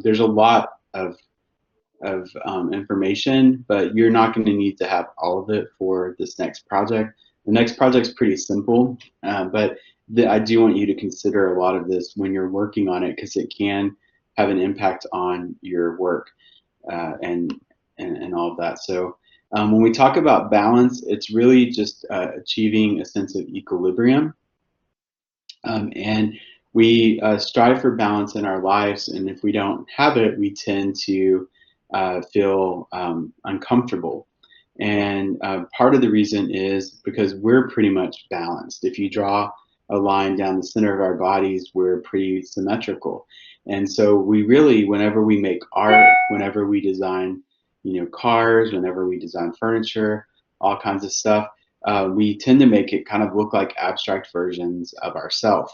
there's a lot of information, but you're not going to need to have all of it for this next project. The next project's pretty simple, but I do want you to consider a lot of this when you're working on it, because it can have an impact on your work and all of that. So when we talk about balance, it's really just achieving a sense of equilibrium. And we strive for balance in our lives, and if we don't have it, we tend to feel uncomfortable. And part of the reason is because we're pretty much balanced. If you draw a line down the center of our bodies, we're pretty symmetrical. And so we really, whenever we make art, whenever we design, cars, whenever we design furniture, all kinds of stuff, we tend to make it kind of look like abstract versions of ourselves.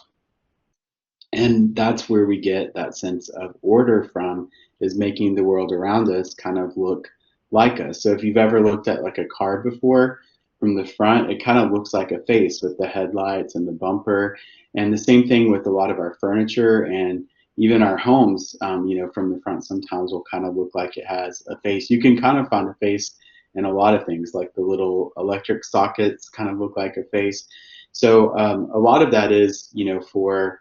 And that's where we get that sense of order from, is making the world around us kind of look like us. So if you've ever looked at like a car before, from the front, it kind of looks like a face with the headlights and the bumper. And the same thing with a lot of our furniture and even our homes, from the front sometimes will kind of look like it has a face. You can kind of find a face in a lot of things, like the little electric sockets kind of look like a face. So a lot of that is, for,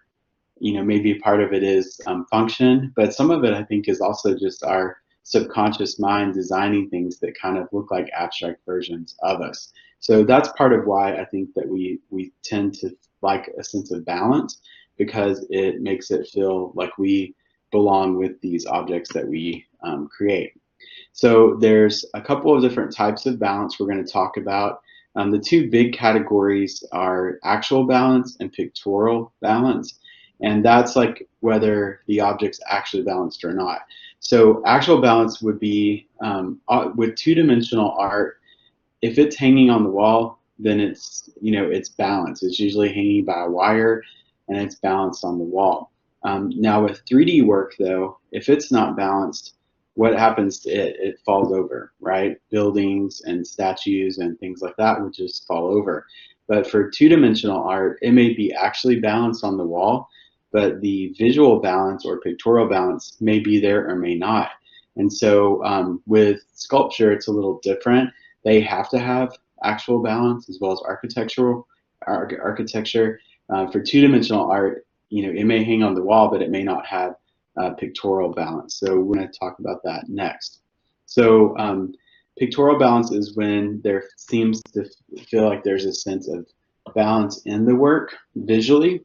maybe part of it is function, but some of it I think is also just our subconscious mind designing things that kind of look like abstract versions of us. So that's part of why I think that we tend to like a sense of balance, because it makes it feel like we belong with these objects that we create. So there's a couple of different types of balance we're going to talk about. The two big categories are actual balance and pictorial balance. And that's like whether the object's actually balanced or not. So actual balance would be with two-dimensional art. If it's hanging on the wall, then it's balanced. It's usually hanging by a wire, and it's balanced on the wall. Now with 3D work, though, if it's not balanced, what happens to it? It falls over, right? Buildings and statues and things like that would just fall over. But for two-dimensional art, it may be actually balanced on the wall, but the visual balance or pictorial balance may be there or may not. And so with sculpture, it's a little different. They have to have actual balance as well as architecture. For two-dimensional art, it may hang on the wall, but it may not have pictorial balance. So we're going to talk about that next. So pictorial balance is when there seems to feel like there's a sense of balance in the work visually,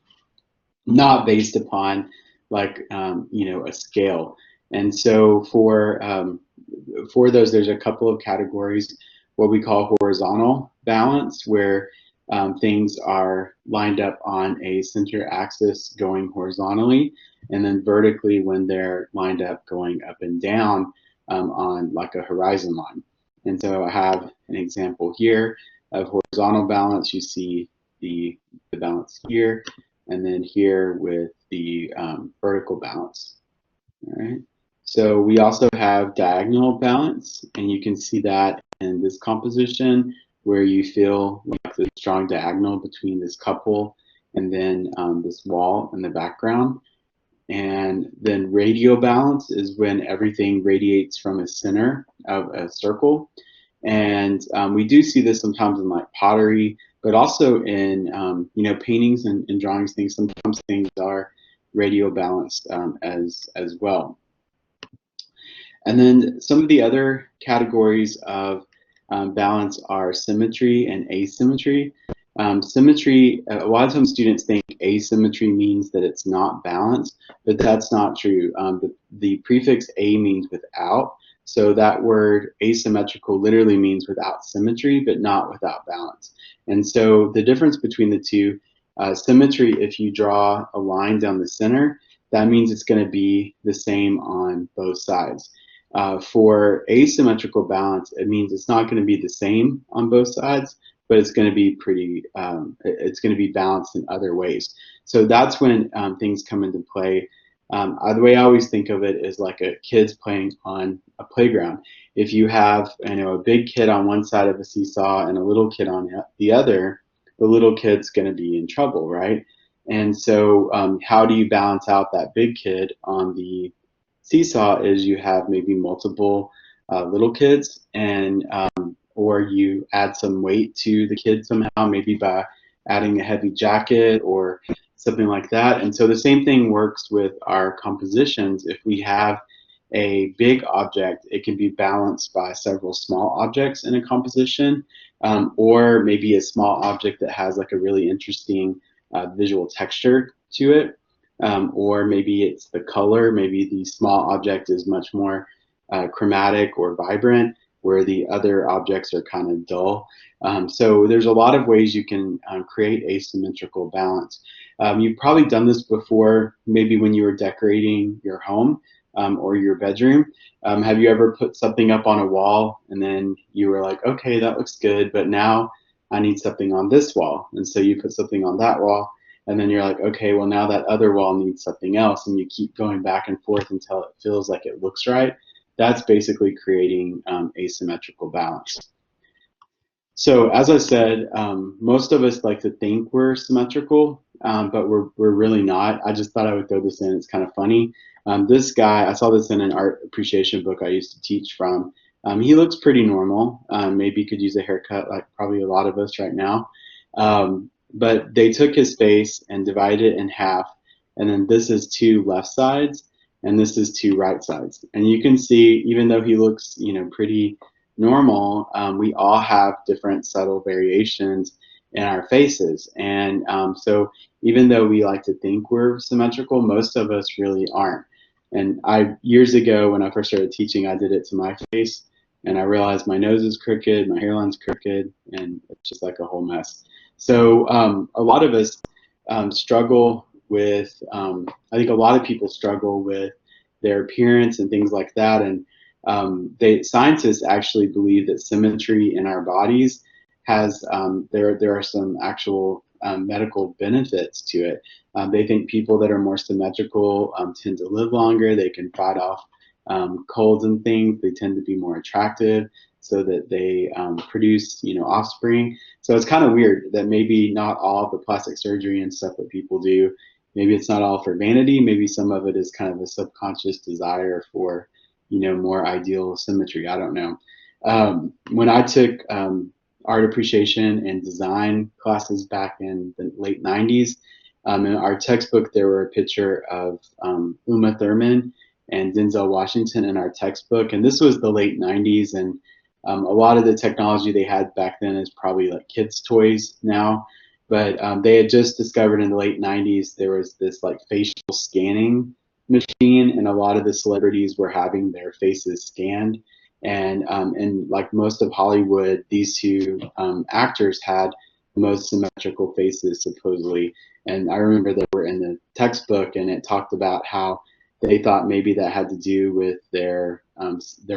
not based upon like a scale. And so for those, there's a couple of categories. What we call horizontal balance, where things are lined up on a center axis going horizontally, and then vertically when they're lined up going up and down on like a horizon line. And so I have an example here of horizontal balance. You see the balance here, and then here with the vertical balance. All right. So we also have diagonal balance, and you can see that in this composition where you feel like the strong diagonal between this couple and then this wall in the background. And then radial balance is when everything radiates from a center of a circle. And we do see this sometimes in like pottery, but also in paintings and drawings. Sometimes things are radial balanced as well. And then some of the other categories of balance are symmetry and asymmetry. Symmetry, a lot of times students think asymmetry means that it's not balanced, but that's not true. The prefix a means without, so that word asymmetrical literally means without symmetry, but not without balance. And so the difference between the two, symmetry, if you draw a line down the center, that means it's going to be the same on both sides. For asymmetrical balance, it means it's not going to be the same on both sides, but it's going to be it's going to be balanced in other ways. So that's when things come into play. The way I always think of it is like a kid's playing on a playground. If you have a big kid on one side of a seesaw and a little kid on the other, the little kid's going to be in trouble, right? And so how do you balance out that big kid on the seesaw is you have maybe multiple little kids, and or you add some weight to the kid somehow, maybe by adding a heavy jacket or something like that. And so the same thing works with our compositions. If we have a big object, it can be balanced by several small objects in a composition, or maybe a small object that has like a really interesting visual texture to it, or maybe it's the color. Maybe the small object is much more chromatic or vibrant, where the other objects are kind of dull. So there's a lot of ways you can create asymmetrical balance. You've probably done this before, maybe when you were decorating your home or your bedroom. Have you ever put something up on a wall and then you were like, okay, that looks good, but now I need something on this wall. And so you put something on that wall, and then you're like, okay, well, now that other wall needs something else, and you keep going back and forth until it feels like it looks right. That's basically creating asymmetrical balance. So as I said, most of us like to think we're symmetrical, but we're really not. I just thought I would throw this in. It's kind of funny. This guy, I saw this in an art appreciation book I used to teach from. He looks pretty normal. Maybe could use a haircut like probably a lot of us right now. But they took his face and divided it in half, and then this is two left sides, and this is two right sides. And you can see, even though he looks, pretty normal, we all have different subtle variations in our faces. And so even though we like to think we're symmetrical, most of us really aren't. And years ago, when I first started teaching, I did it to my face, and I realized my nose is crooked, my hairline's crooked, and it's just like a whole mess. So a lot of us struggle with, I think a lot of people struggle with their appearance and things like that. And scientists actually believe that symmetry in our bodies has, there are some actual medical benefits to it. They think people that are more symmetrical tend to live longer. They can fight off colds and things. They tend to be more attractive, so that they produce, offspring. So it's kind of weird that maybe not all of the plastic surgery and stuff that people do, maybe it's not all for vanity. Maybe some of it is kind of a subconscious desire for, more ideal symmetry. I don't know. When I took art appreciation and design classes back in the late 90s, in our textbook, there were a picture of Uma Thurman and Denzel Washington in our textbook. And this was the late 90s, and a lot of the technology they had back then is probably like kids' toys now. But they had just discovered in the late 90s there was this like facial scanning machine, and a lot of the celebrities were having their faces scanned. And like most of Hollywood, these two actors had the most symmetrical faces, supposedly. And I remember they were in the textbook, and it talked about how they thought maybe that had to do with their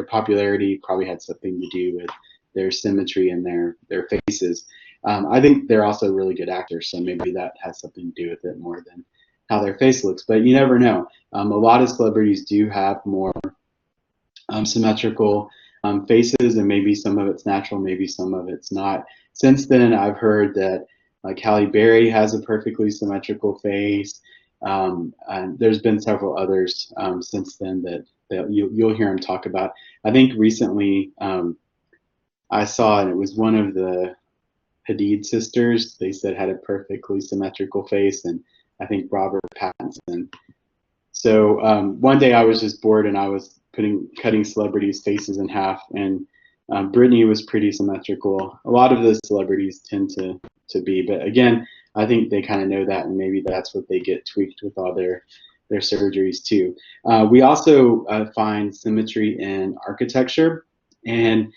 popularity, probably had something to do with their symmetry and their faces. I think they're also really good actors, so maybe that has something to do with it more than how their face looks. But you never know. A lot of celebrities do have more symmetrical faces, and maybe some of it's natural, maybe some of it's not. Since then, I've heard that like Halle Berry has a perfectly symmetrical face. And there's been several others since then that you'll hear him talk about. I think recently I saw, and it was one of the Hadid sisters. They said had a perfectly symmetrical face, and I think Robert Pattinson. So one day I was just bored, and I was cutting celebrities' faces in half, and Britney was pretty symmetrical. A lot of the celebrities tend to be, but again, I think they kind of know that, and maybe that's what they get tweaked with all their surgeries too. We also find symmetry in architecture, and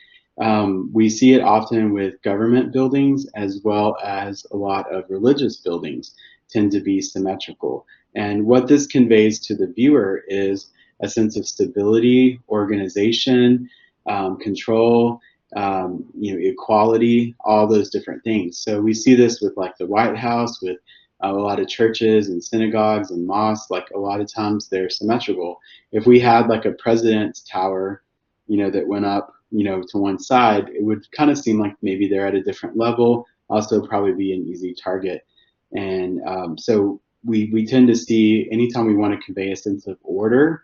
we see it often with government buildings, as well as a lot of religious buildings tend to be symmetrical. And what this conveys to the viewer is a sense of stability, organization, control, equality, all those different things. So we see this with like the White House, with a lot of churches and synagogues and mosques. Like a lot of times they're symmetrical. If we had like a president's tower, that went up, to one side, it would kind of seem like maybe they're at a different level. Also, probably be an easy target. And so we tend to see, anytime we want to convey a sense of order,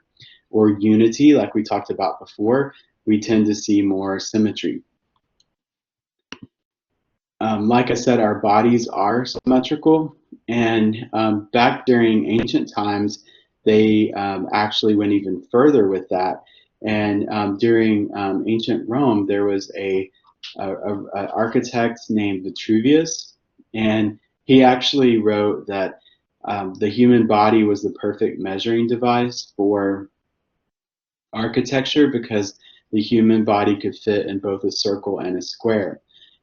or unity, like we talked about before, we tend to see more symmetry. Like I said, our bodies are symmetrical, and back during ancient times, they actually went even further with that. And during ancient Rome, there was a architect named Vitruvius, and he actually wrote that the human body was the perfect measuring device for architecture because the human body could fit in both a circle and a square.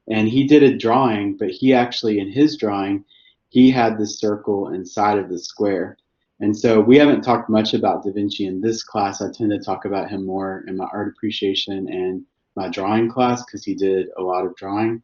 And he did a drawing, but he actually, in his drawing, he had the circle inside of the square. And so we haven't talked much about Da Vinci in this class. I tend to talk about him more in my art appreciation and my drawing class because he did a lot of drawing.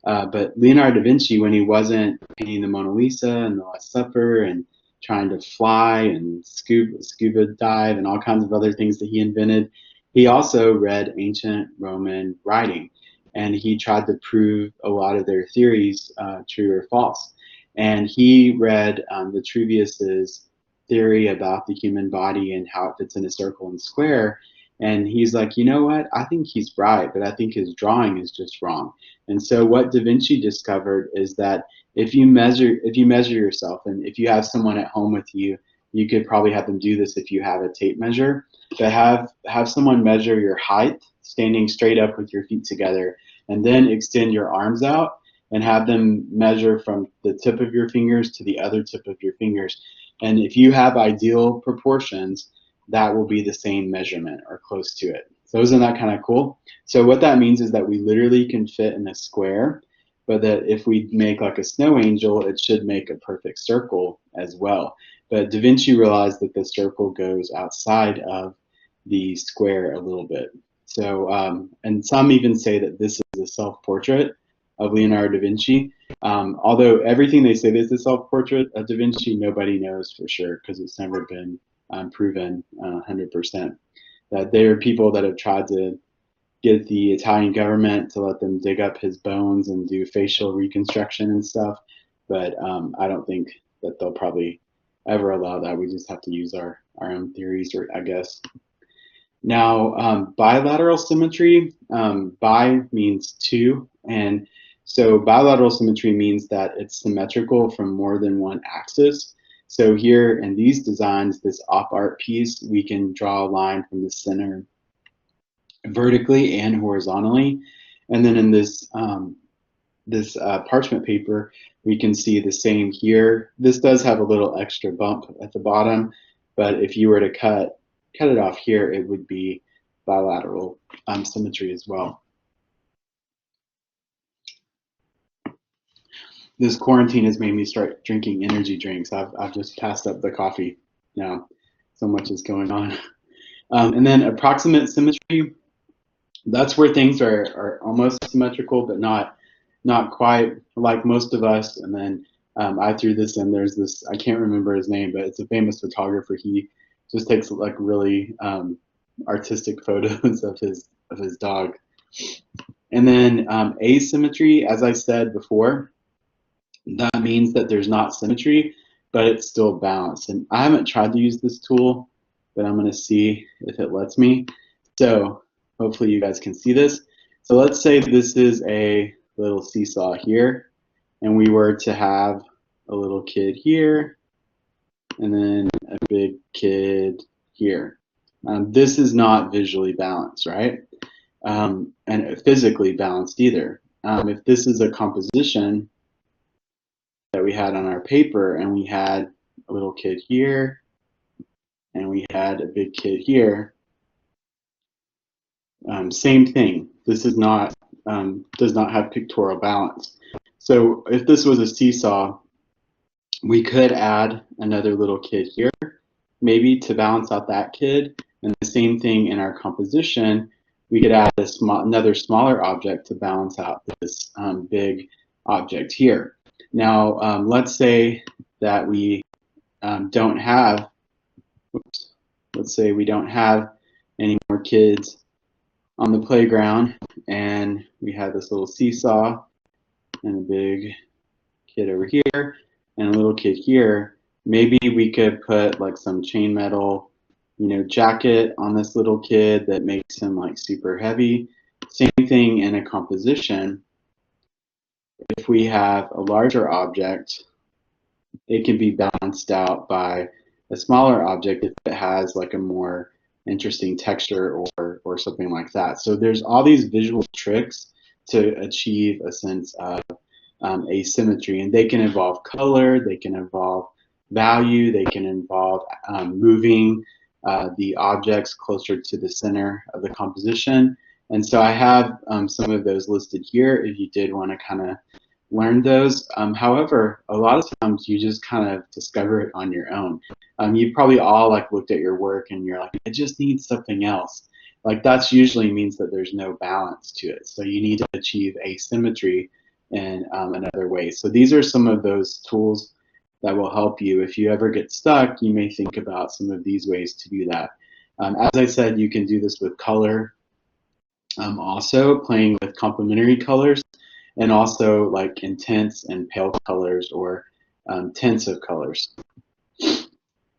But Leonardo da Vinci, when he wasn't painting the Mona Lisa and the Last Supper and trying to fly and scuba dive and all kinds of other things that he invented, he also read ancient Roman writing, and he tried to prove a lot of their theories true or false. And he read Vitruvius's theory about the human body and how it fits in a circle and square. And he's like, you know what? I think he's right, but I think his drawing is just wrong. And so what Da Vinci discovered is that if you measure yourself, and if you have someone at home with you, you could probably have them do this if you have a tape measure, but have someone measure your height standing straight up with your feet together, and then extend your arms out and have them measure from the tip of your fingers to the other tip of your fingers. And if you have ideal proportions, that will be the same measurement or close to it. So isn't that kind of cool? So what that means is that we literally can fit in a square, but that if we make like a snow angel, it should make a perfect circle as well. But Da Vinci realized that the circle goes outside of the square a little bit. So, and some even say that this is a self-portrait of Leonardo da Vinci. Although everything they say is a self-portrait of Da Vinci, nobody knows for sure because it's never been proven 100%. That there are people that have tried to get the Italian government to let them dig up his bones and do facial reconstruction and stuff, but I don't think that they'll probably ever allow that. We just have to use our own theories, or I guess. Now, bilateral symmetry, bi means two, and so bilateral symmetry means that it's symmetrical from more than one axis. So here in these designs, this op art piece, we can draw a line from the center vertically and horizontally. And then in this parchment paper, we can see the same here. This does have a little extra bump at the bottom, but if you were to cut it off here, it would be bilateral symmetry as well. This quarantine has made me start drinking energy drinks. I've just passed up the coffee now. So much is going on. And then approximate symmetry, that's where things are almost symmetrical, but not quite like most of us. And then I threw this in. There's this, I can't remember his name, but it's a famous photographer. He just takes like really artistic photos of his dog. And then asymmetry, as I said before, that means that there's not symmetry, but it's still balanced. And I haven't tried to use this tool, but I'm going to see if it lets me. So hopefully you guys can see this. So let's say this is a little seesaw here, and we were to have a little kid here, and then a big kid here. This is not visually balanced, right? And physically balanced either. If this is a composition that we had on our paper, and we had a little kid here, and we had a big kid here, same thing. This is not does not have pictorial balance. So if this was a seesaw, we could add another little kid here, maybe to balance out that kid. And the same thing in our composition, we could add another smaller object to balance out this big object here. Now, let's say that we don't have, let's say we don't have any more kids on the playground, and we have this little seesaw and a big kid over here and a little kid here. Maybe we could put like some chain metal jacket on this little kid that makes him like super heavy. Same thing in a composition. If we have a larger object, it can be balanced out by a smaller object if it has like a more interesting texture or something like that. So there's all these visual tricks to achieve a sense of asymmetry, and they can involve color, they can involve value, they can involve moving the objects closer to the center of the composition. And so I have some of those listed here if you did want to kind of learn those. However, a lot of times you just kind of discover it on your own. You probably all like looked at your work and you're like, I just need something else. Like that's usually means that there's no balance to it. So you need to achieve asymmetry in another way. So these are some of those tools that will help you. If you ever get stuck, you may think about some of these ways to do that. As I said, you can do this with color, also playing with complementary colors, and also like intense and pale colors or tints of colors.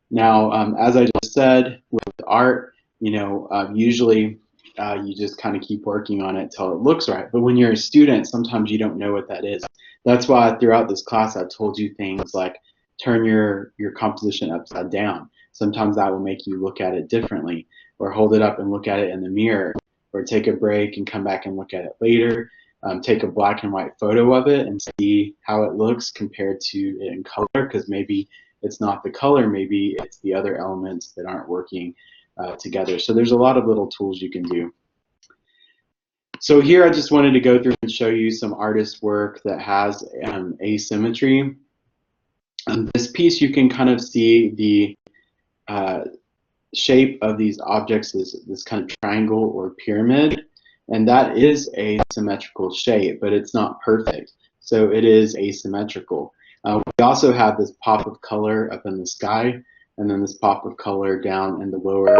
Now, as I just said, with art, usually you just kind of keep working on it till it looks right. But when you're a student, sometimes you don't know what that is. That's why throughout this class, I've told you things like turn your composition upside down. Sometimes that will make you look at it differently, or hold it up and look at it in the mirror, or take a break and come back and look at it later. Take a black and white photo of it and see how it looks compared to it in color, because maybe it's not the color, maybe it's the other elements that aren't working together. So there's a lot of little tools you can do. So here I just wanted to go through and show you some artist work that has asymmetry. This piece, you can kind of see the shape of these objects is this kind of triangle or pyramid, and that is a symmetrical shape, but it's not perfect. So it is asymmetrical. We also have this pop of color up in the sky, and then this pop of color down in the lower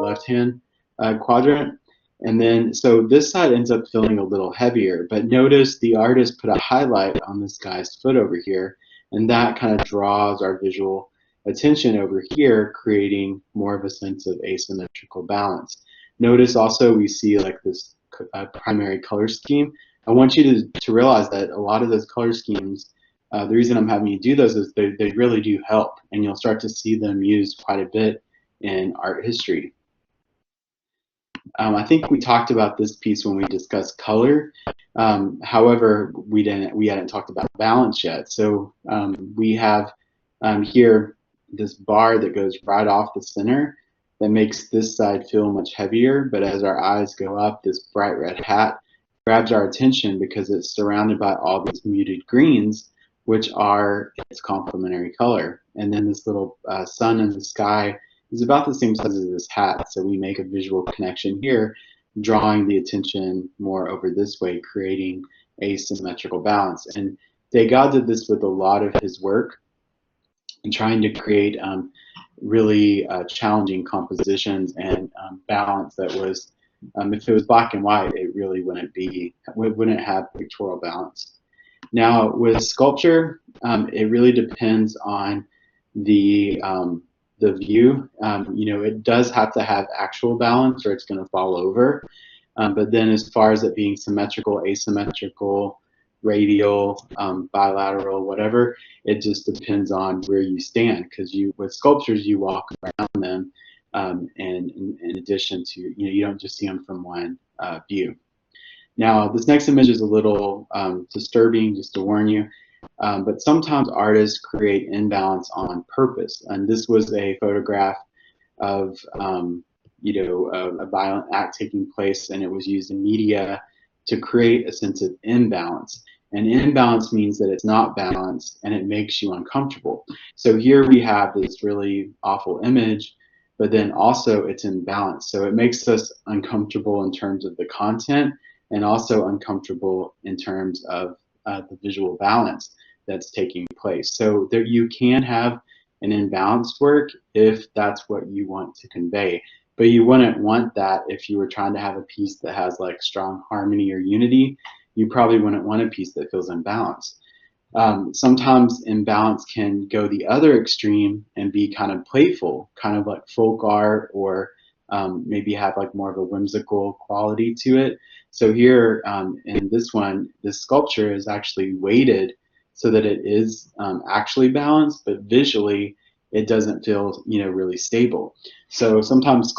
left-hand quadrant. And then, so this side ends up feeling a little heavier, but notice the artist put a highlight on this guy's foot over here, and that kind of draws our visual attention over here, creating more of a sense of asymmetrical balance. Notice also we see like this primary color scheme. I want you to realize that a lot of those color schemes, the reason I'm having you do those is they really do help, and you'll start to see them used quite a bit in art history. I think we talked about this piece when we discussed color. However, we hadn't talked about balance yet. So we have here this bar that goes right off the center that makes this side feel much heavier, but as our eyes go up, this bright red hat grabs our attention because it's surrounded by all these muted greens, which are its complementary color. And then this little sun in the sky is about the same size as this hat, so we make a visual connection here, drawing the attention more over this way, creating asymmetrical balance. And Degas did this with a lot of his work, and trying to create really challenging compositions and balance that was, if it was black and white, it really wouldn't have pictorial balance. Now with sculpture, it really depends on the view. It does have to have actual balance or it's going to fall over. But then as far as it being symmetrical, asymmetrical, radial, bilateral, whatever, it just depends on where you stand, because with sculptures you walk around them, and in addition to, you don't just see them from one view. Now this next image is a little disturbing, just to warn you, but sometimes artists create imbalance on purpose, and this was a photograph of a violent act taking place, and it was used in media to create a sense of imbalance. And imbalance means that it's not balanced and it makes you uncomfortable. So here we have this really awful image, but then also it's imbalanced. So it makes us uncomfortable in terms of the content, and also uncomfortable in terms of the visual balance that's taking place. So there you can have an imbalanced work if that's what you want to convey. But you wouldn't want that if you were trying to have a piece that has like strong harmony or unity. You probably wouldn't want a piece that feels imbalanced. Sometimes imbalance can go the other extreme and be kind of playful, kind of like folk art, or maybe have like more of a whimsical quality to it. So here in this one, this sculpture is actually weighted so that it is actually balanced, but visually it doesn't feel, really stable. So sometimes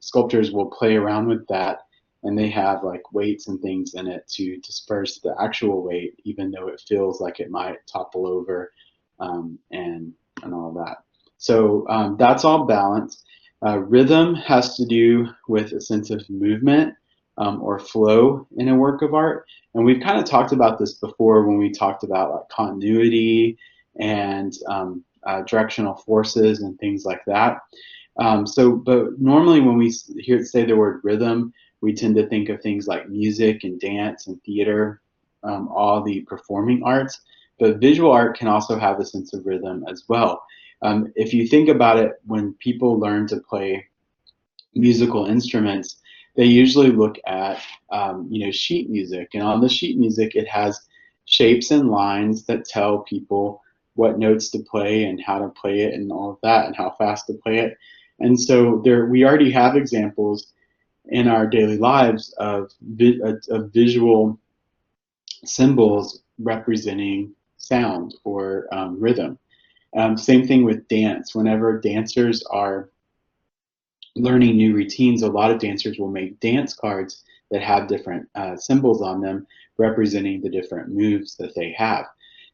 sculptors will play around with that, and they have like weights and things in it to disperse the actual weight, even though it feels like it might topple over, and all that. So that's all balance. Rhythm has to do with a sense of movement or flow in a work of art, and we've kind of talked about this before when we talked about like continuity and directional forces and things like that. But normally when we say the word rhythm, we tend to think of things like music and dance and theater, all the performing arts. But visual art can also have a sense of rhythm as well. If you think about it, when people learn to play musical instruments, they usually look at sheet music, and on the sheet music it has shapes and lines that tell people what notes to play and how to play it and all of that and how fast to play it. And so there we already have examples in our daily lives of visual symbols representing sound or rhythm. Same thing with dance. Whenever dancers are learning new routines, a lot of dancers will make dance cards that have different symbols on them representing the different moves that they have.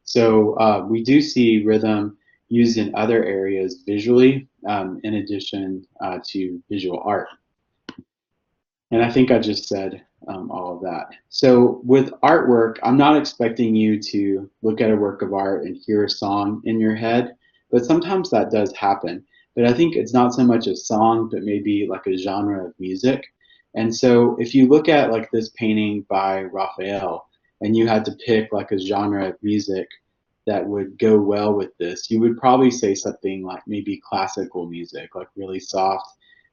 So we do see rhythm used in other areas visually, in addition to visual art. And I think I just said all of that. So with artwork, I'm not expecting you to look at a work of art and hear a song in your head, but sometimes that does happen. But I think it's not so much a song, but maybe like a genre of music. And so if you look at like this painting by Raphael and you had to pick like a genre of music that would go well with this, you would probably say something like maybe classical music, like really soft,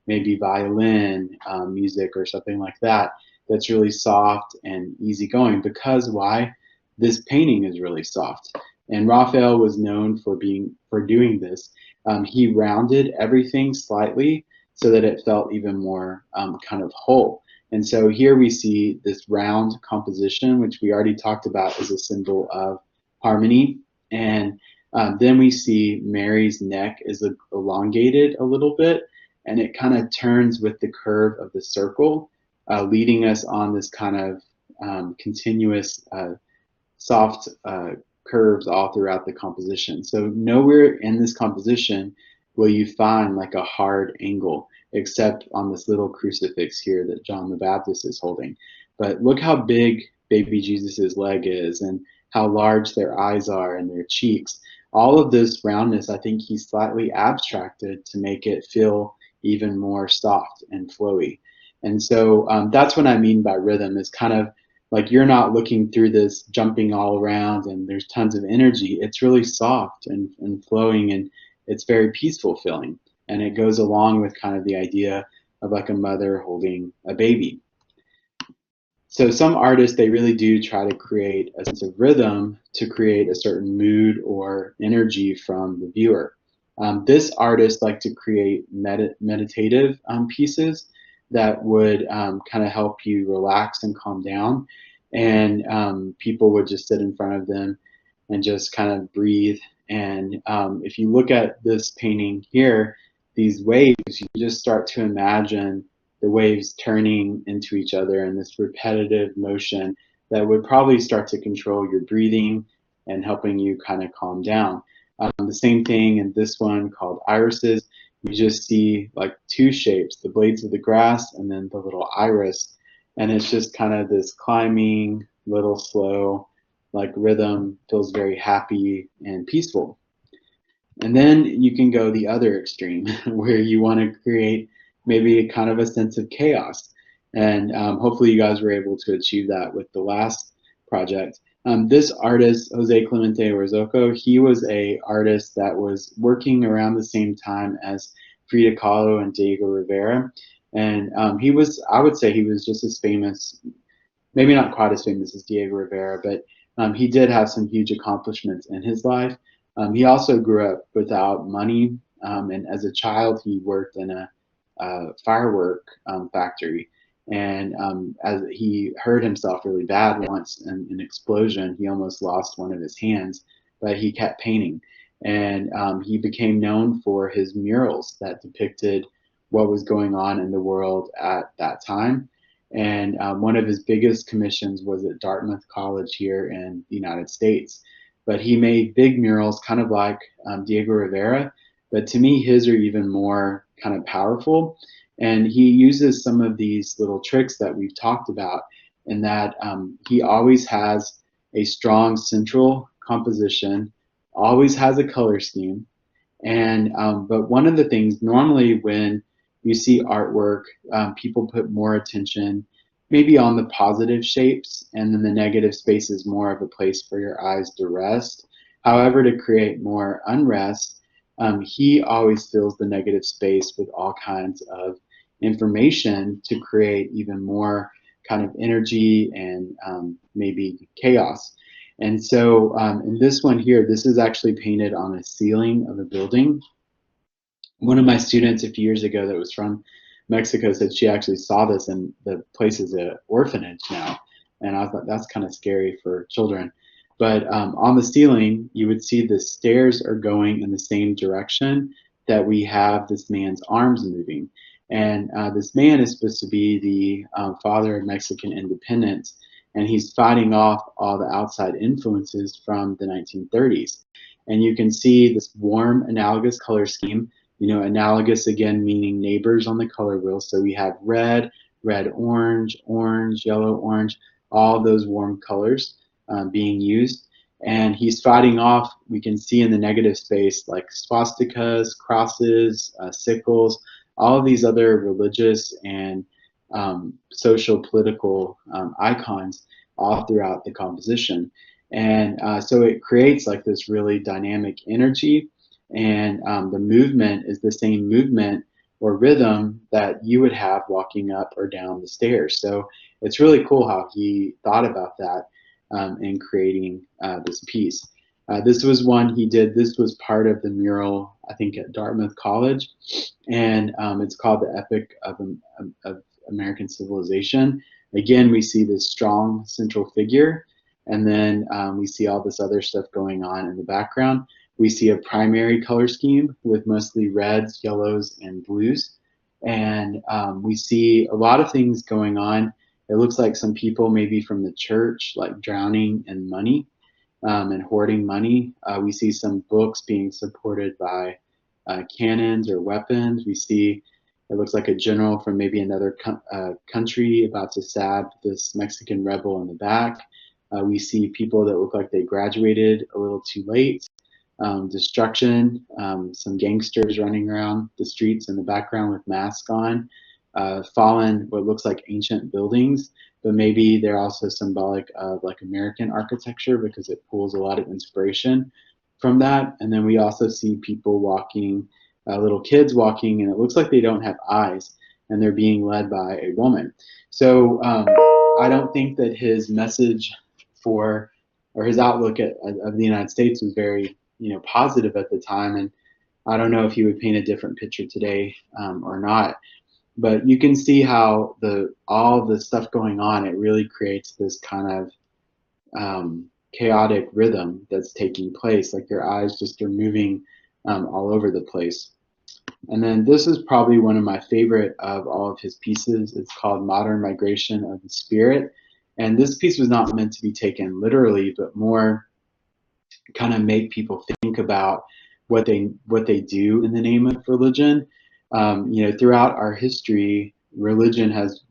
maybe violin music or something like that, that's really soft and easygoing. Because why? This painting is really soft, and Raphael was known for doing this. He rounded everything slightly so that it felt even more kind of whole. And so here we see this round composition, which we already talked about as a symbol of harmony. And then we see Mary's neck is elongated a little bit, and it kind of turns with the curve of the circle, leading us on this kind of continuous soft curves all throughout the composition. So nowhere in this composition will you find like a hard angle, except on this little crucifix here that John the Baptist is holding. But look how big baby Jesus's leg is, and how large their eyes are and their cheeks. All of this roundness, I think he slightly abstracted to make it feel even more soft and flowy. And so that's what I mean by rhythm, is kind of like you're not looking through this jumping all around and there's tons of energy. It's really soft and flowing, and it's very peaceful feeling. And it goes along with kind of the idea of like a mother holding a baby. So some artists, they really do try to create a sense of rhythm to create a certain mood or energy from the viewer. This artist liked to create meditative pieces that would kind of help you relax and calm down. And people would just sit in front of them and just kind of breathe. And if you look at this painting here, these waves, you just start to imagine the waves turning into each other in this repetitive motion that would probably start to control your breathing and helping you kind of calm down. The same thing in this one called irises. You just see like two shapes, the blades of the grass and then the little iris. And it's just kind of this climbing, little slow, like rhythm, feels very happy and peaceful. And then you can go the other extreme where you want to create maybe a kind of a sense of chaos. And hopefully you guys were able to achieve that with the last project. This artist, Jose Clemente Orozco, he was a artist that was working around the same time as Frida Kahlo and Diego Rivera. And he was, I would say he was just as famous, maybe not quite as famous as Diego Rivera, but He did have some huge accomplishments in his life. He also grew up without money, and as a child, he worked in a firework factory. And as he hurt himself really bad once in an explosion, he almost lost one of his hands, but he kept painting. And he became known for his murals that depicted what was going on in the world at that time. And one of his biggest commissions was at Dartmouth College here in the United States. But he made big murals, kind of like Diego Rivera. But to me, his are even more kind of powerful. And he uses some of these little tricks that we've talked about, in that he always has a strong central composition, always has a color scheme. And but one of the things normally when you see artwork, people put more attention maybe on the positive shapes, and then the negative space is more of a place for your eyes to rest. However, to create more unrest, he always fills the negative space with all kinds of information to create even more kind of energy and maybe chaos. And so in this one here, this is actually painted on a ceiling of a building. One of my students a few years ago that was from Mexico said she actually saw this, and the place is an orphanage now. And I thought that's kind of scary for children. But on the ceiling, you would see the stairs are going in the same direction that we have this man's arms moving. And this man is supposed to be the father of Mexican independence, and he's fighting off all the outside influences from the 1930s. And you can see this warm analogous color scheme, analogous again meaning neighbors on the color wheel. So we have red, red, orange, orange, yellow, orange, all those warm colors being used. And he's fighting off, we can see in the negative space, like swastikas, crosses, sickles, all of these other religious and social political icons all throughout the composition. And so it creates like this really dynamic energy, and the movement is the same movement or rhythm that you would have walking up or down the stairs. So it's really cool how he thought about that in creating this piece. This was one he did. This was part of the mural, I think, at Dartmouth College, and it's called The Epic of American Civilization. Again, we see this strong central figure, and then we see all this other stuff going on in the background. We see a primary color scheme with mostly reds, yellows, and blues. And we see a lot of things going on. It looks like some people maybe from the church, like drowning in money and hoarding money. We see some books being supported by cannons or weapons. We see it looks like a general from maybe another country about to stab this Mexican rebel in the back. We see people that look like they graduated a little too late. Destruction, some gangsters running around the streets in the background with masks on, fallen, what looks like ancient buildings, but maybe they're also symbolic of like American architecture because it pulls a lot of inspiration from that. And then we also see people walking, little kids walking, and it looks like they don't have eyes, and they're being led by a woman. So I don't think that his message for, or his outlook of the United States was very positive at the time, and I don't know if he would paint a different picture today or not. But you can see how all the stuff going on, it really creates this kind of chaotic rhythm that's taking place. Like your eyes just are moving all over the place. And then this is probably one of my favorite of all of his pieces. It's called Modern Migration of the Spirit. And this piece was not meant to be taken literally, but more kind of make people think about what they do in the name of religion. Throughout our history, religion has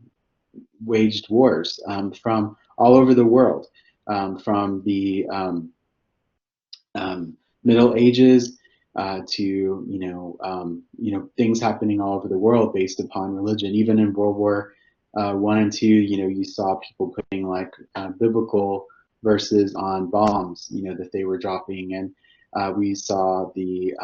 waged wars from all over the world, from the Middle Ages to things happening all over the world based upon religion. Even in World War I and II, you saw people putting like biblical verses on bombs, that they were dropping, and we saw a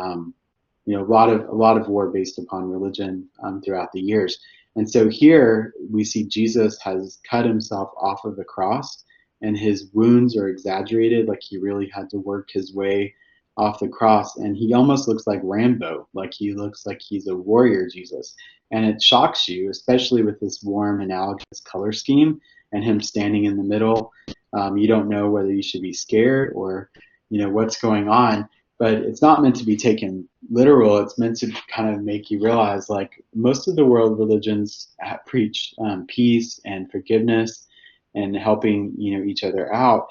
lot of war based upon religion throughout the years. And so here we see Jesus has cut himself off of the cross, and his wounds are exaggerated, like he really had to work his way off the cross, and he almost looks like Rambo, like he looks like he's a warrior Jesus. And it shocks you, especially with this warm analogous color scheme and him standing in the middle. You don't know whether you should be scared or what's going on, but it's not meant to be taken literal. It's meant to kind of make you realize, like, most of the world religions preach peace and forgiveness and helping each other out,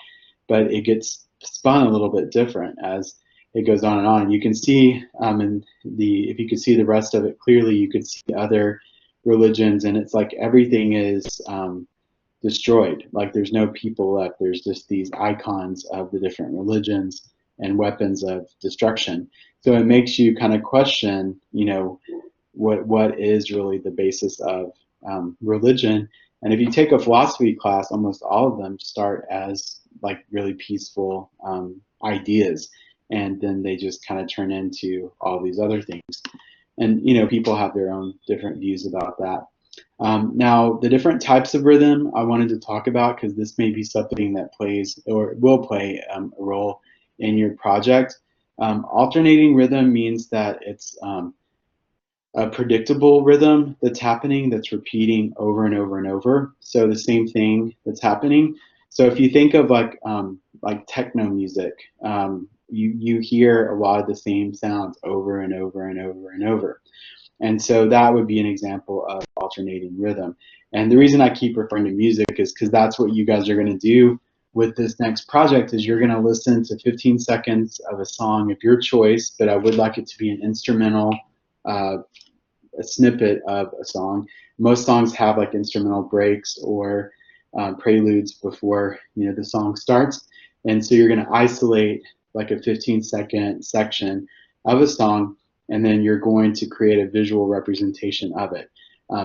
but it gets spun a little bit different as it goes on and on. And you can see if you could see the rest of it clearly, you could see other religions, and it's like everything is destroyed. Like there's no people left. There's just these icons of the different religions and weapons of destruction. So it makes you kind of question, what is really the basis of religion. And if you take a philosophy class, almost all of them start as like really peaceful ideas, and then they just kind of turn into all these other things. And people have their own different views about that. Now, the different types of rhythm I wanted to talk about, because this may be something that plays or will play a role in your project. Alternating rhythm means that it's a predictable rhythm that's happening, that's repeating over and over and over. So the same thing that's happening. So if you think of like techno music, you hear a lot of the same sounds over and over and over and over. And so that would be an example of alternating rhythm. And the reason I keep referring to music is because that's what you guys are going to do with this next project. Is you're going to listen to 15 seconds of a song of your choice, but I would like it to be an instrumental, a snippet of a song. Most songs have like instrumental breaks or preludes before the song starts. And so you're going to isolate like a 15-second section of a song, and then you're going to create a visual representation of it.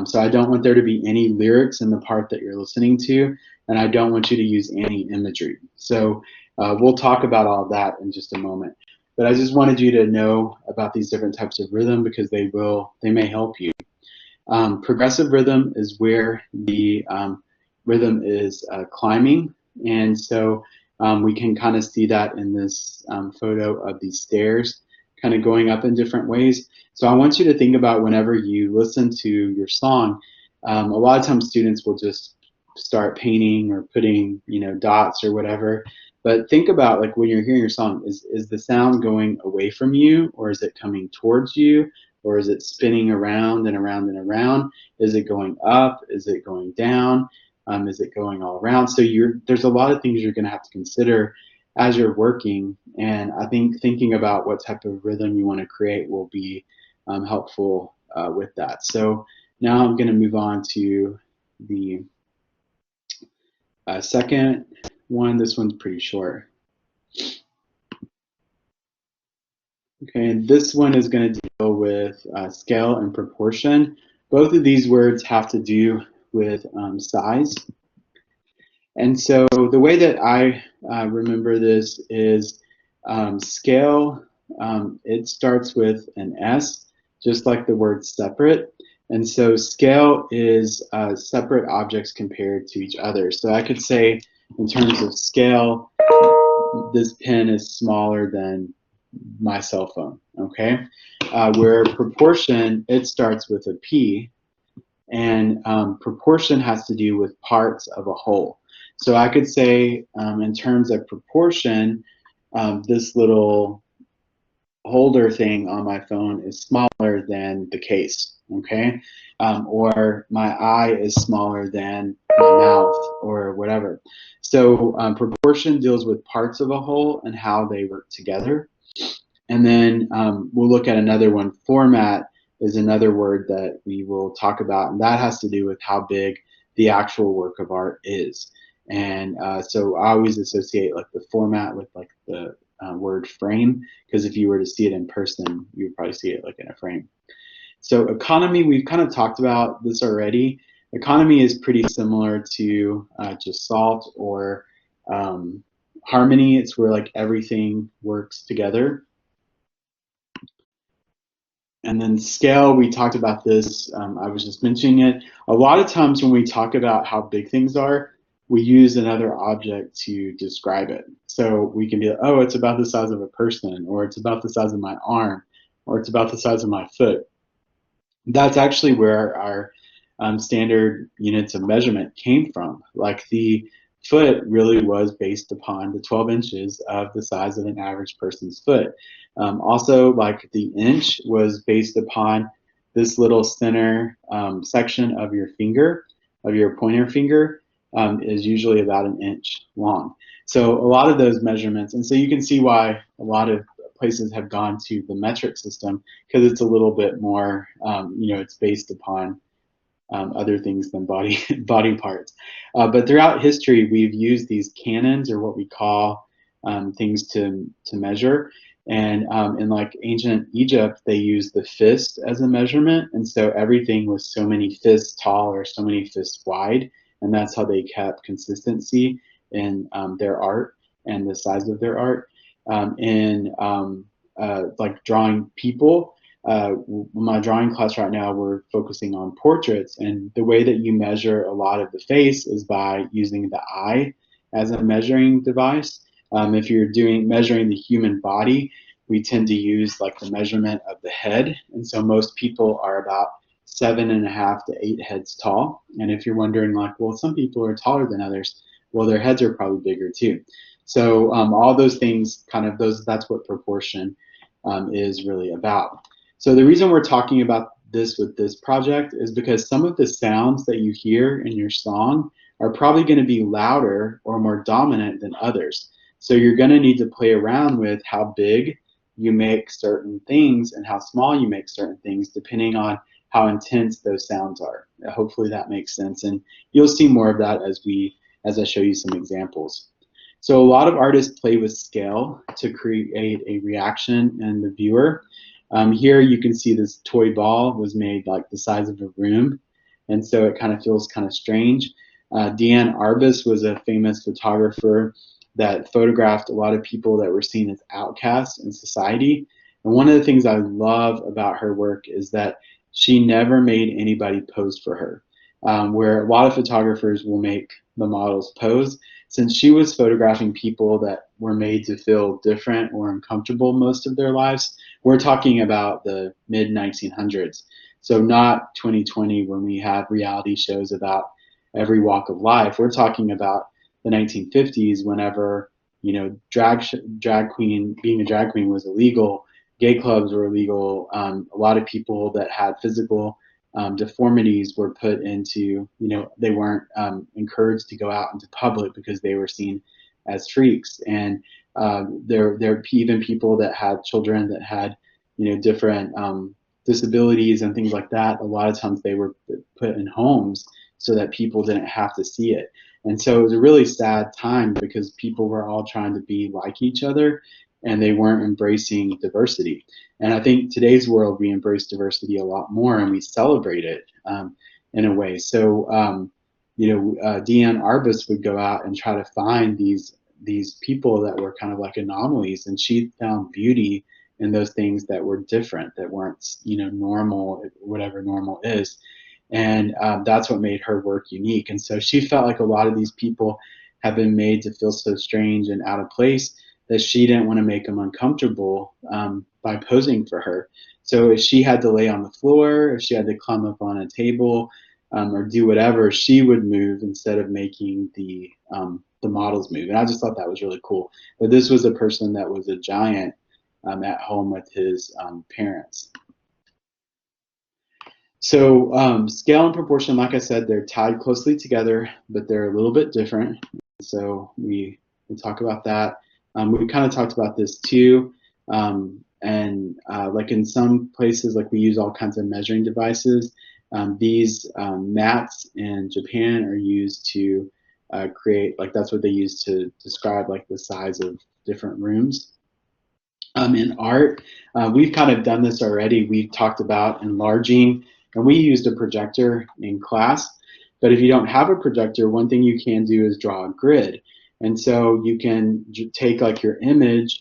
So I don't want there to be any lyrics in the part that you're listening to, and I don't want you to use any imagery. So we'll talk about all of that in just a moment. But I just wanted you to know about these different types of rhythm because they may help you. Progressive rhythm is where the rhythm is climbing, and so we can kind of see that in this photo of these stairs kind of going up in different ways. So I want you to think about whenever you listen to your song, a lot of times students will just start painting or putting dots or whatever. But think about, like, when you're hearing your song, is the sound going away from you, or is it coming towards you, or is it spinning around and around and around? Is it going up? Is it going down? Is it going all around? So there's a lot of things you're going to have to consider as you're working, and I think thinking about what type of rhythm you want to create will be helpful with that. So now I'm going to move on to the second one. This one's pretty short. Okay, and this one is going to deal with scale and proportion. Both of these words have to do with size. And so the way that I remember this is scale, it starts with an S, just like the word separate. And so scale is separate objects compared to each other. So I could say, in terms of scale, this pen is smaller than my cell phone, okay? Where proportion, it starts with a P, and proportion has to do with parts of a whole. So I could say, in terms of proportion, this little holder thing on my phone is smaller than the case, okay? Or my eye is smaller than my mouth, or whatever. So proportion deals with parts of a whole and how they work together. And then we'll look at another one. Format is another word that we will talk about, and that has to do with how big the actual work of art is. And so I always associate like the format with like the word frame, because if you were to see it in person, you would probably see it like in a frame. So economy, we've kind of talked about this already. Economy is pretty similar to just salt or harmony. It's where like everything works together. And then scale, we talked about this, I was just mentioning it. A lot of times when we talk about how big things are, we use another object to describe it. So we can be like, oh, it's about the size of a person, or it's about the size of my arm, or it's about the size of my foot. That's actually where our standard units of measurement came from. Like the foot really was based upon the 12 inches of the size of an average person's foot. Also, like the inch was based upon this little center section of your finger, of your pointer finger, is usually about an inch long. So a lot of those measurements, and so you can see why a lot of places have gone to the metric system, because it's a little bit more, it's based upon other things than body body parts. But throughout history, we've used these canons, or what we call things to measure. And in like ancient Egypt, they used the fist as a measurement, and so everything was so many fists tall or so many fists wide, and that's how they kept consistency in their art and the size of their art. In like drawing people, my drawing class right now, we're focusing on portraits, and the way that you measure a lot of the face is by using the eye as a measuring device. If you're measuring the human body, we tend to use like the measurement of the head, and so most people are about 7.5 to 8 heads tall. And if you're wondering, like, well, some people are taller than others, well, their heads are probably bigger too. So all those things, kind of that's what proportion is really about. So the reason we're talking about this with this project is because some of the sounds that you hear in your song are probably going to be louder or more dominant than others. So you're going to need to play around with how big you make certain things and how small you make certain things, depending on how intense those sounds are. Hopefully that makes sense, and you'll see more of that as I show you some examples. So a lot of artists play with scale to create a reaction in the viewer. Here you can see this toy ball was made like the size of a room, and so it kind of feels kind of strange. Deanne Arbus was a famous photographer that photographed a lot of people that were seen as outcasts in society. And one of the things I love about her work is that she never made anybody pose for her. Where a lot of photographers will make the models pose, since she was photographing people that were made to feel different or uncomfortable most of their lives. We're talking about the mid 1900s. So not 2020 when we have reality shows about every walk of life. We're talking about the 1950s, whenever, being a drag queen was illegal, gay clubs were illegal. A lot of people that had physical deformities were put into, they weren't encouraged to go out into public because they were seen as freaks. And there are even people that had children that had, different disabilities and things like that. A lot of times they were put in homes so that people didn't have to see it. And so it was a really sad time because people were all trying to be like each other, and they weren't embracing diversity. And I think today's world, we embrace diversity a lot more, and we celebrate it in a way. So, Deanne Arbus would go out and try to find these people that were kind of like anomalies, and she found beauty in those things that were different, that weren't, normal, whatever normal is. And that's what made her work unique. And so she felt like a lot of these people have been made to feel so strange and out of place that she didn't want to make them uncomfortable by posing for her. So if she had to lay on the floor, if she had to climb up on a table, or do whatever, she would move instead of making the models move. And I just thought that was really cool. But this was a person that was a giant at home with his parents. So scale and proportion, like I said, they're tied closely together, but they're a little bit different. So we talk about that. We kind of talked about this too. And like in some places, like we use all kinds of measuring devices. These mats in Japan are used to create, like that's what they use to describe like the size of different rooms. In art, we've kind of done this already. We've talked about enlarging, and we used a projector in class. But if you don't have a projector, one thing you can do is draw a grid. And so you can take like your image,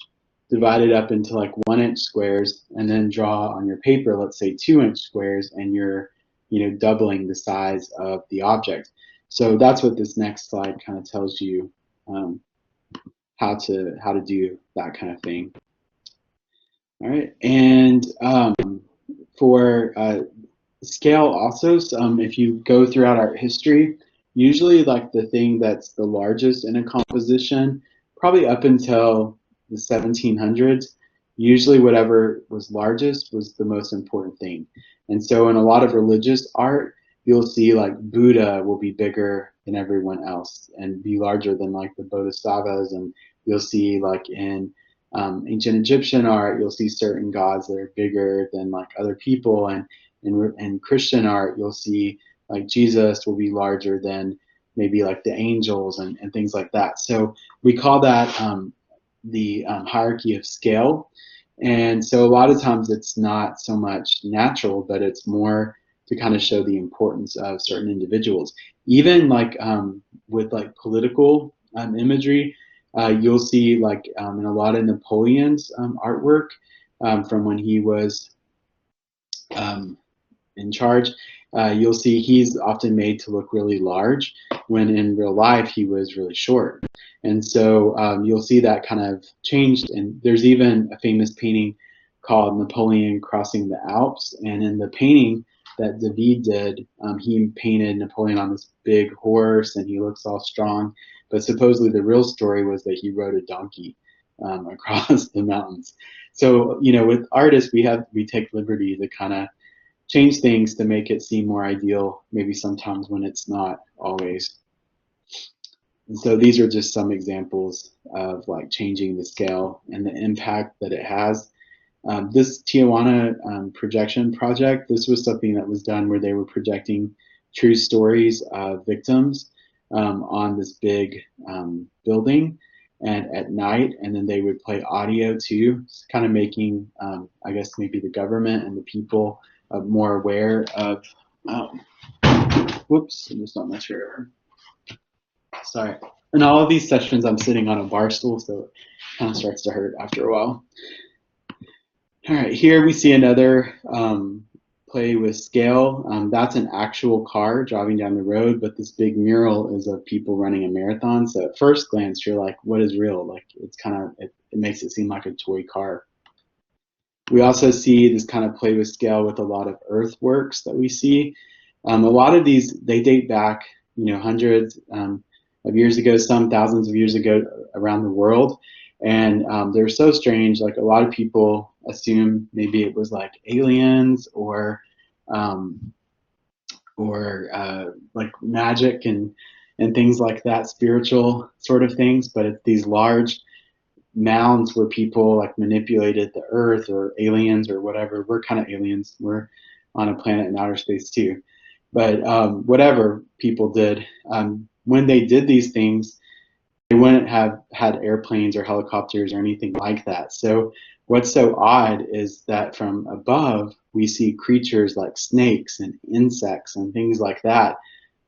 divide it up into like 1-inch squares, and then draw on your paper, let's say 2-inch squares, and you're doubling the size of the object. So that's what this next slide kind of tells you, how to do that kind of thing. All right, and for scale also, if you go throughout art history, usually like the thing that's the largest in a composition, probably up until the 1700s, usually whatever was largest was the most important thing. And so in a lot of religious art, you'll see like Buddha will be bigger than everyone else and be larger than like the Bodhisattvas. And you'll see like in ancient Egyptian art, you'll see certain gods that are bigger than like other people. And in Christian art, you'll see like Jesus will be larger than maybe like the angels and things like that. So we call that the hierarchy of scale. And so a lot of times it's not so much natural, but it's more to kind of show the importance of certain individuals. Even like with like political imagery, you'll see like in a lot of Napoleon's artwork from when he was um, in charge, you'll see he's often made to look really large when in real life he was really short. And so you'll see that kind of changed. And there's even a famous painting called Napoleon Crossing the Alps. And in the painting that David did, he painted Napoleon on this big horse and he looks all strong. But supposedly the real story was that he rode a donkey across the mountains. So, you know, with artists, we take liberty to kind of change things to make it seem more ideal, maybe sometimes when it's not always. And so these are just some examples of like changing the scale and the impact that it has. This Tijuana projection project, this was something that was done where they were projecting true stories of victims on this big building and at night, and then they would play audio too, kind of making, I guess, maybe the government and the people more aware of, whoops, I'm just not much sure. Sorry. In all of these sessions, I'm sitting on a bar stool, so it kind of starts to hurt after a while. All right, here we see another play with scale. That's an actual car driving down the road, but this big mural is of people running a marathon. So at first glance, you're like, what is real? Like, it's kind of, it makes it seem like a toy car. We also see this kind of play with scale with a lot of earthworks that we see. A lot of these, they date back, you know, hundreds of years ago, some thousands of years ago around the world. And they're so strange, like a lot of people assume maybe it was like aliens or like magic and things like that, spiritual sort of things, but it's these large mounds where people like manipulated the earth or aliens or whatever. We're kind of aliens. We're on a planet in outer space too. But whatever people did, when they did these things, they wouldn't have had airplanes or helicopters or anything like that. So what's so odd is that from above, we see creatures like snakes and insects and things like that,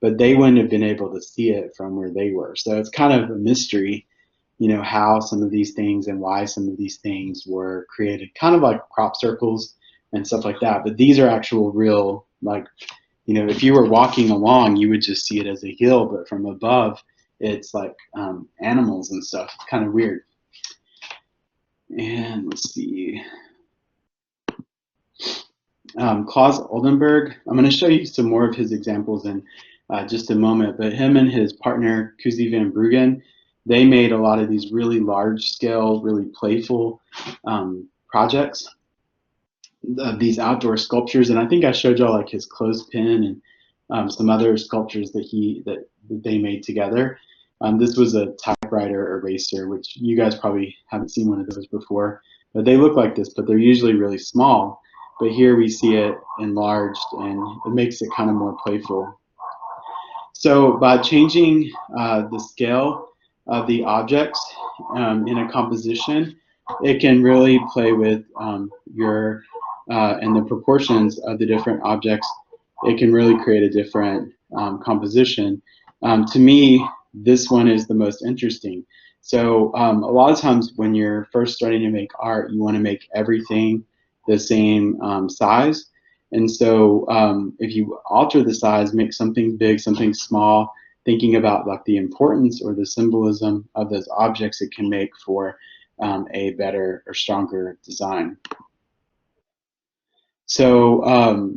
but they wouldn't have been able to see it from where they were. So it's kind of a mystery, you know, how some of these things and why some of these things were created, kind of like crop circles and stuff like that. But these are actual real, like, you know, if you were walking along, you would just see it as a hill, but from above, it's like animals and stuff. It's kind of weird. And let's see. Klaus Oldenburg, I'm going to show you some more of his examples in just a moment, but him and his partner, Kuzi van Bruggen, they made a lot of these really large scale, really playful projects of these outdoor sculptures. And I think I showed y'all like his clothespin and some other sculptures that they made together. This was a typewriter eraser, which you guys probably haven't seen one of those before, but they look like this, but they're usually really small. But here we see it enlarged and it makes it kind of more playful. So by changing the scale of the objects in a composition, it can really play with your and the proportions of the different objects. It can really create a different composition. To me, this one is the most interesting. So a lot of times when you're first starting to make art, you want to make everything the same size. And so if you alter the size, make something big, something small, thinking about like the importance or the symbolism of those objects, it can make for a better or stronger design. So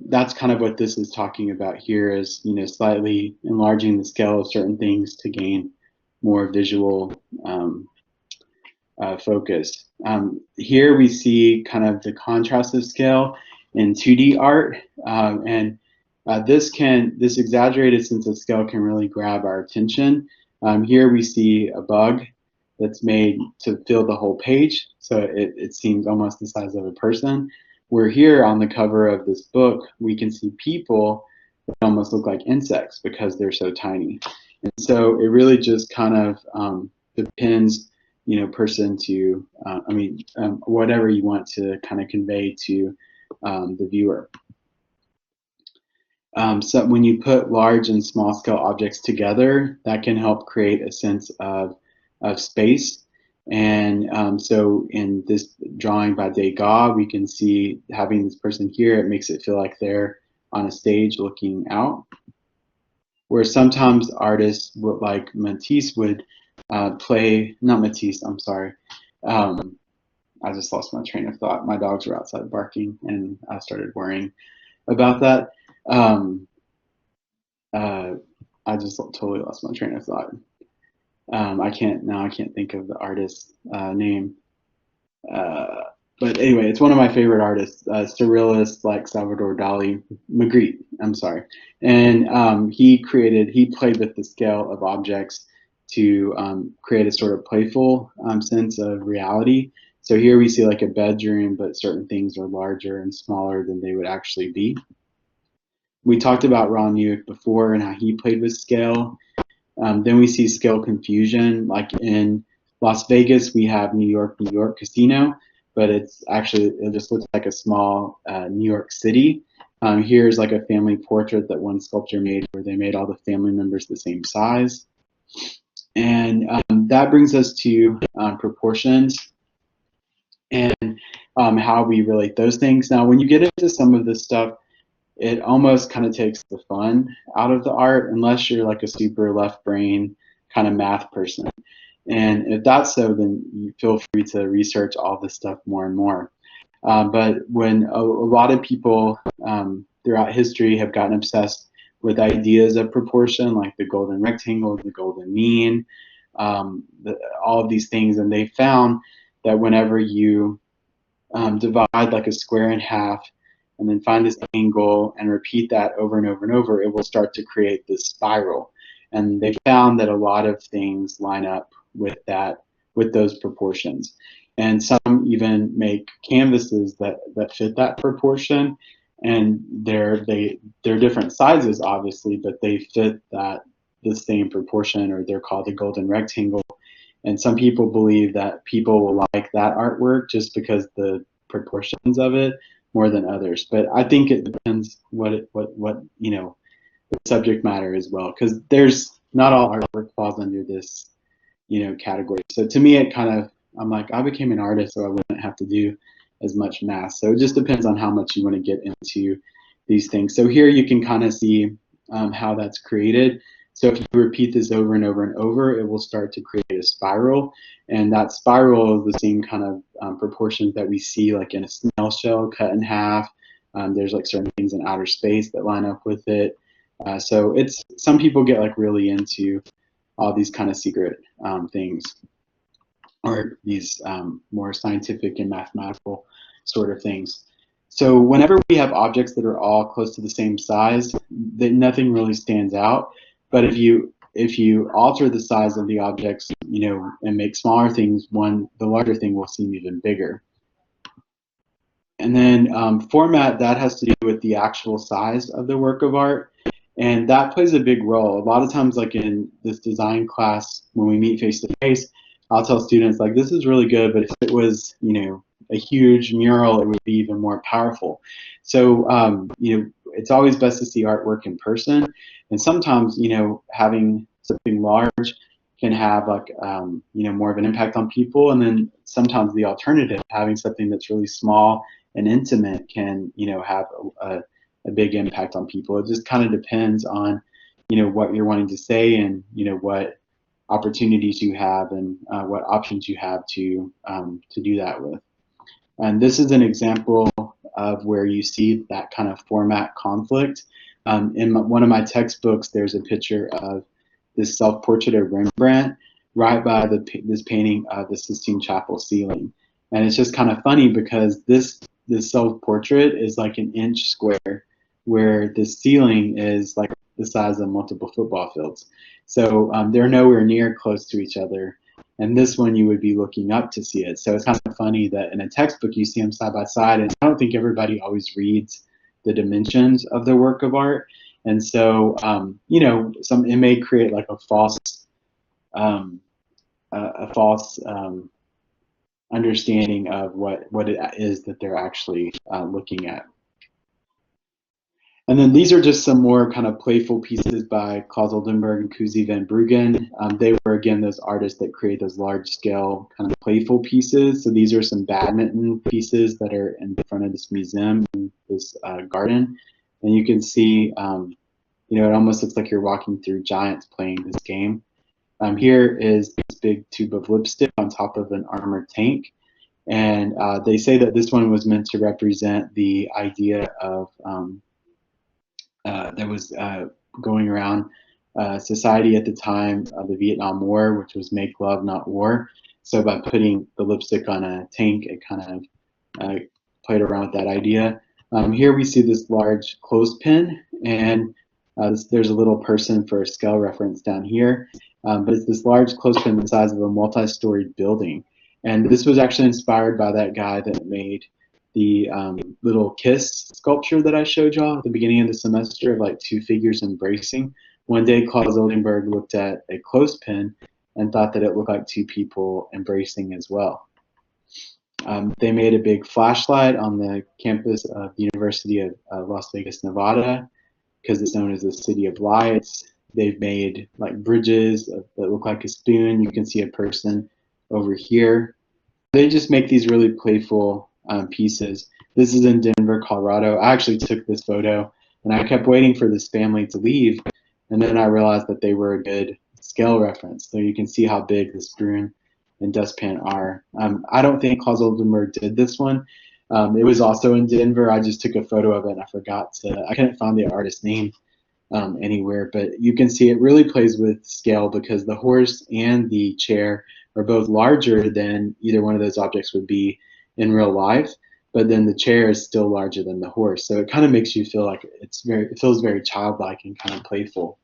that's kind of what this is talking about here, is, you know, slightly enlarging the scale of certain things to gain more visual focus. Here we see kind of the contrast of scale in 2D art, and this exaggerated sense of scale can really grab our attention. Here we see a bug that's made to fill the whole page, so it seems almost the size of a person. Where here on the cover of this book, we can see people that almost look like insects because they're so tiny. And so it really just kind of depends, you know, person to, whatever you want to kind of convey to the viewer. So when you put large and small scale objects together, that can help create a sense of space. And so in this drawing by Degas, we can see having this person here, it makes it feel like they're on a stage looking out. Where sometimes artists would, like Matisse would not Matisse, I'm sorry. I just lost my train of thought. My dogs were outside barking and I started worrying about that. I just totally lost my train of thought. I can't think of the artist's name. But anyway, it's one of my favorite artists, surrealist like Salvador Dali, Magritte, I'm sorry. And he played with the scale of objects to create a sort of playful sense of reality. So here we see like a bedroom, but certain things are larger and smaller than they would actually be. We talked about Ron Newick before and how he played with scale. Then we see scale confusion, like in Las Vegas, we have New York Casino, but it just looks like a small New York City. Here's like a family portrait that one sculptor made where they made all the family members the same size. And that brings us to proportions and how we relate those things. Now, when you get into some of this stuff, it almost kind of takes the fun out of the art, unless you're like a super left brain kind of math person. And if that's so, then you feel free to research all this stuff more and more. But when a lot of people throughout history have gotten obsessed with ideas of proportion, like the golden rectangle, the golden mean, all of these things, and they found that whenever you divide like a square in half and then find this angle and repeat that over and over and over, it will start to create this spiral. And they found that a lot of things line up with those proportions. And some even make canvases that fit that proportion. And they're different sizes, obviously, but they fit the same proportion, or they're called the golden rectangle. And some people believe that people will like that artwork just because the proportions of it more than others. But I think it depends what you know, the subject matter as well, because there's not all artwork falls under this, you know, category. So to me, it kind of, I'm like, I became an artist, so I wouldn't have to do as much math. So it just depends on how much you want to get into these things. So here you can kind of see how that's created. So if you repeat this over and over and over, it will start to create a spiral. And that spiral is the same kind of proportions that we see like in a snail shell cut in half. There's like certain things in outer space that line up with it. So it's, some people get like really into all these kind of secret things, or these more scientific and mathematical sort of things. So whenever we have objects that are all close to the same size, that nothing really stands out. But if you alter the size of the objects, you know, and make smaller things, the larger thing will seem even bigger. And then format, that has to do with the actual size of the work of art. And that plays a big role. A lot of times, like in this design class, when we meet face to face, I'll tell students, like, this is really good, but if it was, you know, a huge mural, it would be even more powerful. So, you know, it's always best to see artwork in person. And sometimes, you know, having something large can have like, you know, more of an impact on people. And then sometimes the alternative, having something that's really small and intimate, can, you know, have a big impact on people. It just kind of depends on, what you're wanting to say, and what opportunities you have, and what options you have to do that with. And this is an example of where you see that kind of format conflict. In one of my textbooks, there's a picture of this self-portrait of Rembrandt right by this painting of the Sistine Chapel ceiling. And it's just kind of funny because this self-portrait is like an inch square, where the ceiling is like the size of multiple football fields. So they're nowhere near close to each other. And this one you would be looking up to see it. So it's kind of funny that in a textbook you see them side by side, and I don't think everybody always reads the dimensions of the work of art. And so, it may create like a false understanding of what it is that they're actually looking at. And then these are just some more kind of playful pieces by Claes Oldenburg and Kuzi van Bruggen. They were, again, those artists that create those large-scale kind of playful pieces. So these are some badminton pieces that are in front of this museum, in this garden. And you can see, it almost looks like you're walking through giants playing this game. Here is this big tube of lipstick on top of an armored tank. And they say that this one was meant to represent the idea of that was going around society at the time of the Vietnam War, which was make love, not war. So by putting the lipstick on a tank, it kind of played around with that idea. Here we see this large clothespin, and there's a little person for a scale reference down here. But it's this large clothespin the size of a multi-storied building. And this was actually inspired by that guy that made the little kiss sculpture that I showed y'all at the beginning of the semester of like two figures embracing. One day, Claes Oldenburg looked at a clothespin and thought that it looked like two people embracing as well. They made a big flashlight on the campus of the University of Las Vegas, Nevada, because it's known as the City of Lights. They've made like bridges that look like a spoon. You can see a person over here. They just make these really playful pieces. This is in Denver, Colorado. I actually took this photo, and I kept waiting for this family to leave, and then I realized that they were a good scale reference. So you can see how big the spoon and dustpan are. I don't think Claes Oldenburg did this one. It was also in Denver. I just took a photo of it, and I couldn't find the artist's name anywhere, but you can see it really plays with scale because the horse and the chair are both larger than either one of those objects would be in real life, but then the chair is still larger than the horse. So it kind of makes you feel like it feels very childlike and kind of playful.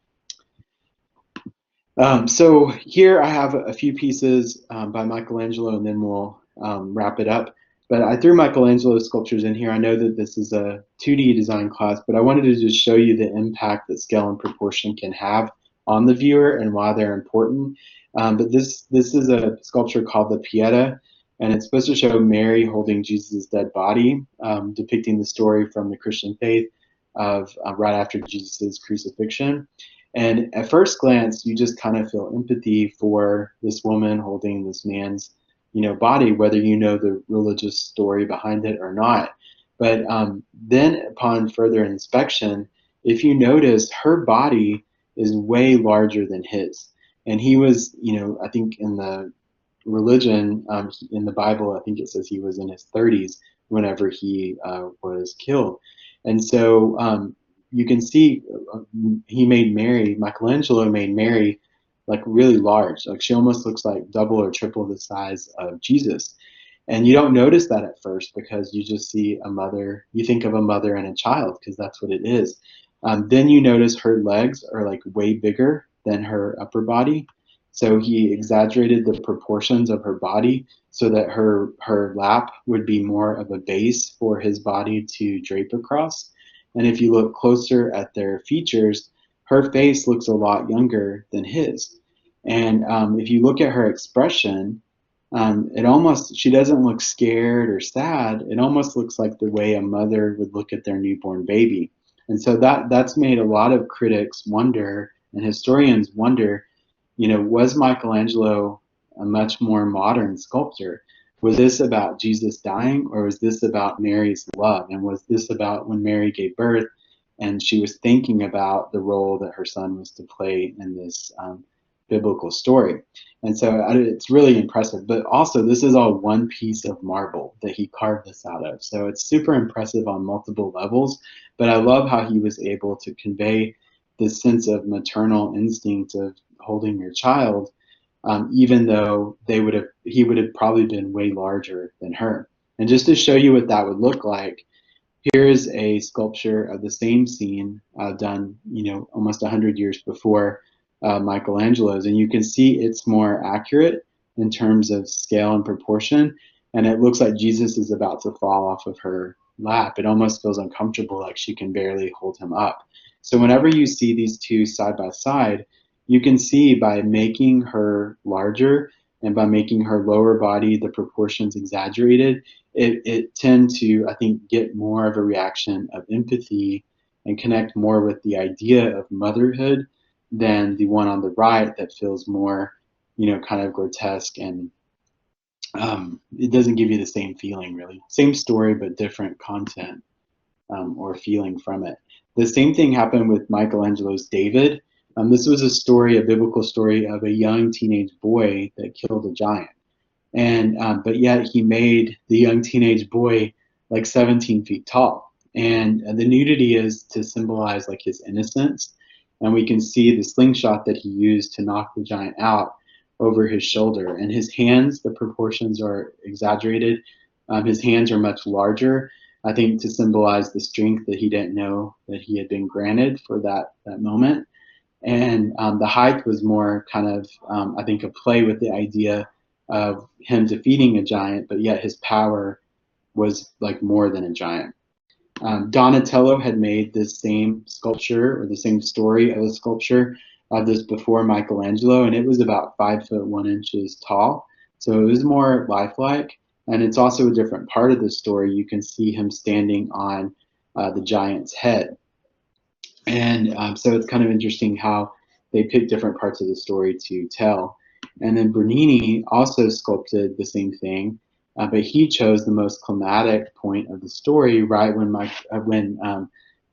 So here I have a few pieces by Michelangelo, and then we'll wrap it up. But I threw Michelangelo's sculptures in here. I know that this is a 2D design class, but I wanted to just show you the impact that scale and proportion can have on the viewer and why they're important. But this is a sculpture called the Pieta, and it's supposed to show Mary holding Jesus' dead body, depicting the story from the Christian faith of right after Jesus' crucifixion. And at first glance, you just kind of feel empathy for this woman holding this man's body, whether you know the religious story behind it or not. But then upon further inspection, if you notice, her body is way larger than his. And he was, I think in the religion, in the Bible, I think it says he was in his 30s whenever he was killed. And so you can see Michelangelo made Mary like really large. Like she almost looks like double or triple the size of Jesus. And you don't notice that at first because you just see a mother, you think of a mother and a child because that's what it is. Then you notice her legs are like way bigger than her upper body. So he exaggerated the proportions of her body so that her lap would be more of a base for his body to drape across. And if you look closer at their features, her face looks a lot younger than his. And if you look at her expression, she doesn't look scared or sad. It almost looks like the way a mother would look at their newborn baby. And so that's made a lot of critics wonder, and historians wonder, was Michelangelo a much more modern sculptor? Was this about Jesus dying, or was this about Mary's love? And was this about when Mary gave birth and she was thinking about the role that her son was to play in this biblical story. And so it's really impressive. But also, this is all one piece of marble that he carved this out of. So it's super impressive on multiple levels. But I love how he was able to convey this sense of maternal instinct of holding your child, even though he would have probably been way larger than her. And just to show you what that would look like, here is a sculpture of the same scene done, almost 100 years before Michelangelo's, and you can see it's more accurate in terms of scale and proportion, and it looks like Jesus is about to fall off of her lap. It almost feels uncomfortable, like she can barely hold him up. So whenever you see these two side by side, you can see by making her larger and by making her lower body, the proportions exaggerated, it tend to, I think, get more of a reaction of empathy and connect more with the idea of motherhood than the one on the right that feels more, kind of grotesque, and it doesn't give you the same feeling, really. Same story, but different content or feeling from it. The same thing happened with Michelangelo's David. This was a story, a biblical story of a young teenage boy that killed a giant. And but yet he made the young teenage boy like 17 feet tall. And the nudity is to symbolize like his innocence. And we can see the slingshot that he used to knock the giant out over his shoulder. And his hands, the proportions are exaggerated. His hands are much larger, I think, to symbolize the strength that he didn't know that he had been granted for that moment. And the height was more kind of, I think, a play with the idea of him defeating a giant, but yet his power was like more than a giant. Donatello had made this same sculpture or the same story of a sculpture of this before Michelangelo, and it was about 5 foot 1 inches tall. So it was more lifelike, and it's also a different part of the story. You can see him standing on the giant's head. And so it's kind of interesting how they pick different parts of the story to tell. And then Bernini also sculpted the same thing, but he chose the most climatic point of the story right when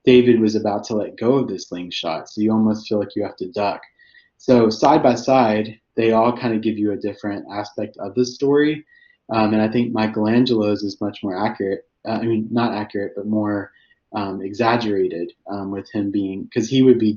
David was about to let go of the slingshot. So you almost feel like you have to duck. So side by side, they all kind of give you a different aspect of the story. And I think Michelangelo's is much more accurate. I mean, not accurate, but more exaggerated with him being, because he would be